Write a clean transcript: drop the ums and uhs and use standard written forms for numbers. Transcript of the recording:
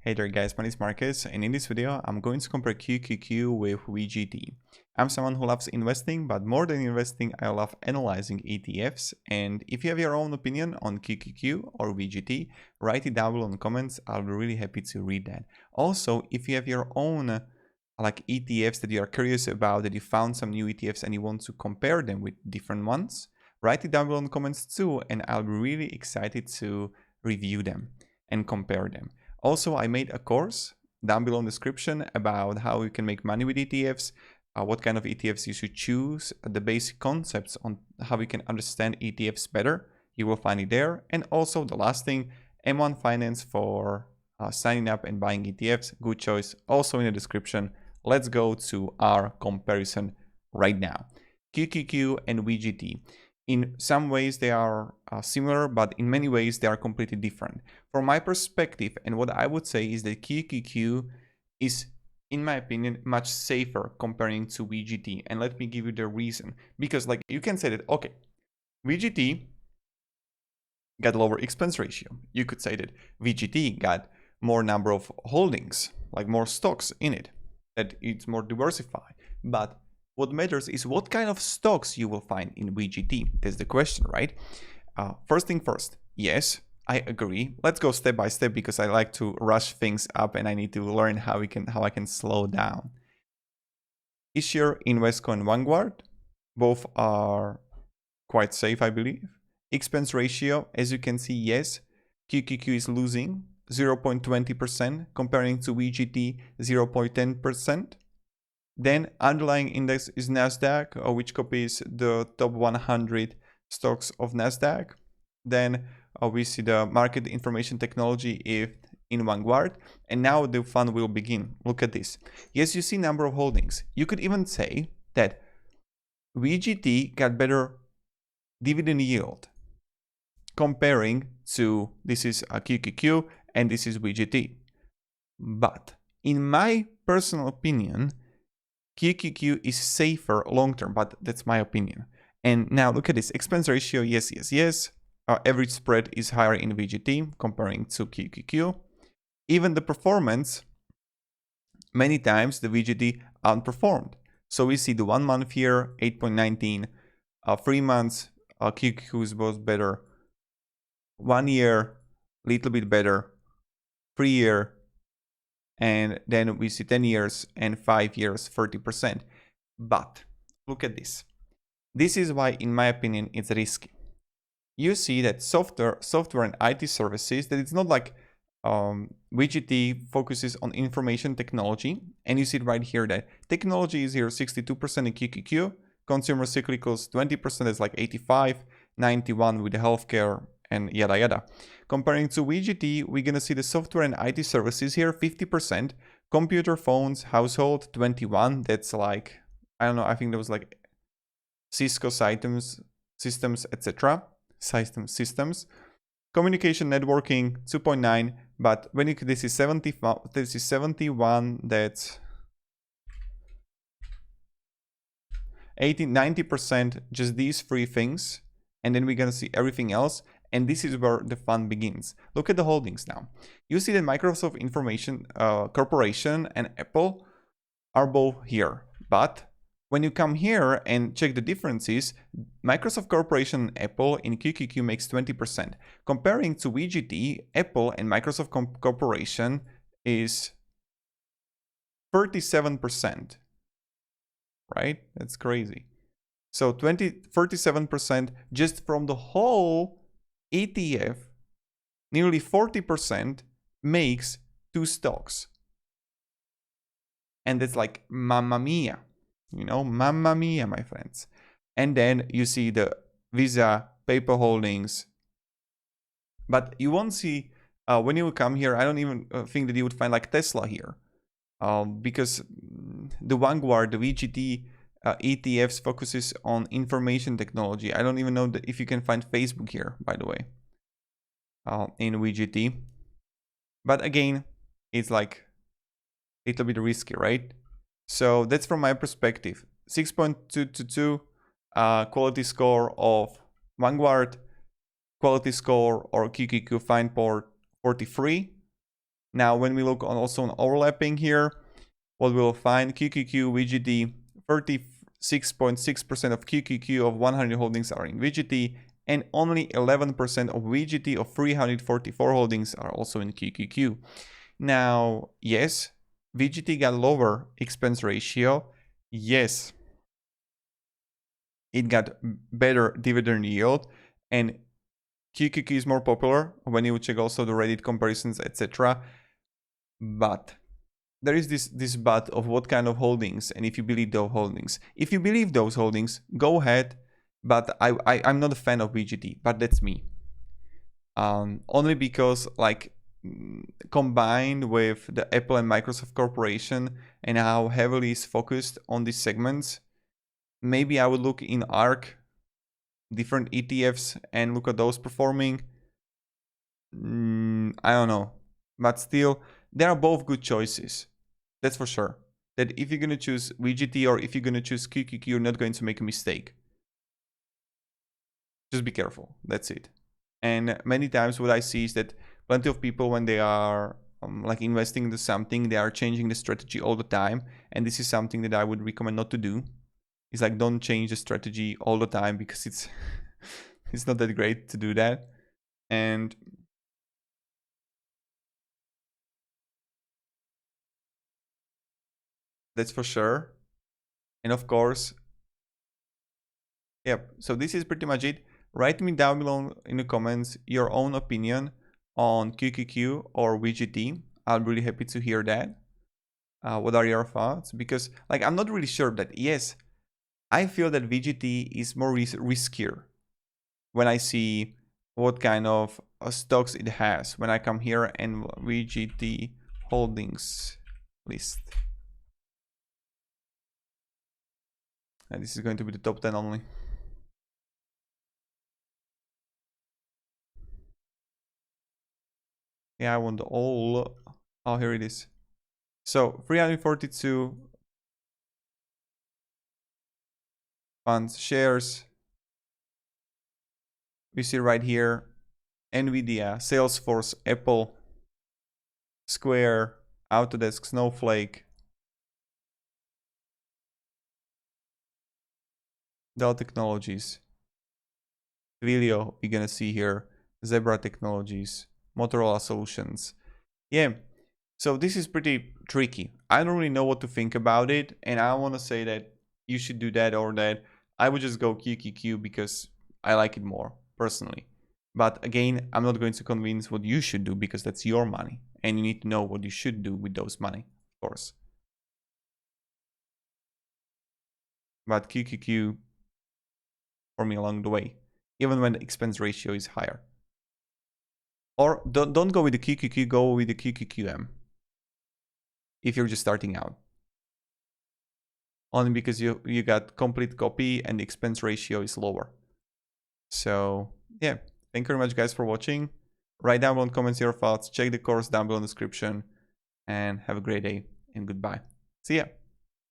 Hey there guys, my name is Marcus, and in this video I'm going to compare QQQ with VGT. I'm someone who loves investing, but more than investing I love analyzing ETFs, and if you have your own opinion on QQQ or VGT, write it down below in the comments. I'll be really happy to read that. Also, if you have your own like ETFs that you are curious about, that you found some new ETFs and you want to compare them with different ones, write it down below in the comments too, and I'll be really excited to review them and compare them. Also, I made a course down below in the description about how you can make money with ETFs, what kind of ETFs you should choose, the basic concepts on how you can understand ETFs better. You will find it there. And also the last thing, M1 Finance for signing up and buying ETFs. Good choice. Also in the description. Let's go to our comparison right now. QQQ and VGT. In some ways they are similar, but in many ways they are completely different. From my perspective, and what I would say is that QQQ is, in my opinion, much safer comparing to VGT. And let me give you the reason. Because like you can say that, okay, VGT got lower expense ratio. You could say that VGT got more number of holdings, like more stocks in it, that it's more diversified. But what matters is what kind of stocks you will find in VGT. That's the question, right? First thing first, yes, I agree. Let's go step by step because I like to rush things up and I need to learn how I can slow down. iShares, Invesco, and Vanguard, both are quite safe, I believe. Expense ratio, as you can see, yes, QQQ is losing 0.20% comparing to VGT 0.10%. Then underlying index is Nasdaq, which copies the top 100 stocks of Nasdaq. Then we see the market information technology in Vanguard. And now the fun will begin. Look at this. Yes, you see number of holdings. You could even say that VGT got better dividend yield comparing to, this is a QQQ and this is VGT. But in my personal opinion, QQQ is safer long-term, but that's my opinion. And now look at this, expense ratio, yes. Average spread is higher in VGT comparing to QQQ. Even the performance, many times the VGT outperformed. So we see the 1 month here, 8.19, 3 months, QQQ was better, 1 year, little bit better, 3 year, and then we see 10 years and 5 years, 30%. But look at this. This is why, in my opinion, it's risky. You see that software and IT services, that it's not like VGT focuses on information technology. And you see it right here that technology is here 62% in QQQ, consumer cyclicals 20%, is like 85, 91 with the healthcare and yada yada. Comparing to VGT, we're gonna see the software and IT services here 50%, computer, phones, household 21. That's like, I don't know, I think there was like Cisco systems, etc. Systems. Communication networking 2.9, but when you, this is 71, that's 90%, just these three things, and then we're gonna see everything else. And this is where the fun begins. Look at the holdings now. You see that Microsoft Information Corporation and Apple are both here. But when you come here and check the differences, Microsoft Corporation and Apple in QQQ makes 20%. Comparing to VGT, Apple and Microsoft Corporation is 37%. Right? That's crazy. So 37% just from the whole ETF, nearly 40% makes two stocks. And it's like, mamma mia, you know, mamma mia, my friends. And then you see the Visa, paper holdings. But you won't see, when you come here, I don't even think that you would find like Tesla here. Because the Vanguard, the VGT ETFs focuses on information technology. I don't even know if you can find Facebook here, by the way, in VGT. But again, it's like a little bit risky, right? So that's from my perspective. 6.222 quality score of Vanguard, quality score or QQQ fine port 43. Now, when we look on also on overlapping here, what we'll find, QQQ, VGT, 36.6% of QQQ of 100 holdings are in VGT, and only 11% of VGT of 344 holdings are also in QQQ. Now, yes, VGT got lower expense ratio. Yes, it got better dividend yield, and QQQ is more popular when you check also the Reddit comparisons, etc. But there is this but of what kind of holdings, and if you believe those holdings. If you believe those holdings, go ahead. But I'm not a fan of VGT, but that's me. Only because like combined with the Apple and Microsoft corporation and how heavily it's focused on these segments, maybe I would look in ARK, different ETFs, and look at those performing. I don't know, but still, they are both good choices. That's for sure. That if you're gonna choose VGT or if you're gonna choose QQQ, you're not going to make a mistake. Just be careful. That's it. And many times what I see is that plenty of people, when they are like investing into something, they are changing the strategy all the time. And this is something that I would recommend not to do. It's like, don't change the strategy all the time, because it's it's not that great to do that. And that's for sure. And of course, yep. So this is pretty much it. Write me down below in the comments your own opinion on QQQ or VGT. I'm really happy to hear that. What are your thoughts? Because like, I'm not really sure that, yes, I feel that VGT is more riskier when I see what kind of stocks it has. When I come here and VGT holdings list. And this is going to be the top 10 only. Yeah, I want all. Oh, here it is. So 342 funds, shares. We see right here Nvidia, Salesforce, Apple, Square, Autodesk, Snowflake, Dell Technologies, Twilio, we're gonna see here, Zebra Technologies, Motorola Solutions. Yeah, so this is pretty tricky. I don't really know what to think about it, and I want to say that you should do that or that. I would just go QQQ because I like it more, personally. But again, I'm not going to convince what you should do, because that's your money, and you need to know what you should do with those money, of course. But QQQ for me along the way, even when the expense ratio is higher. Or don't go with the QQQ, go with the QQQM if you're just starting out. Only because you got complete copy and the expense ratio is lower. So yeah, thank you very much guys for watching. Write down below in comments your thoughts, check the course down below in the description, and have a great day and goodbye. See ya.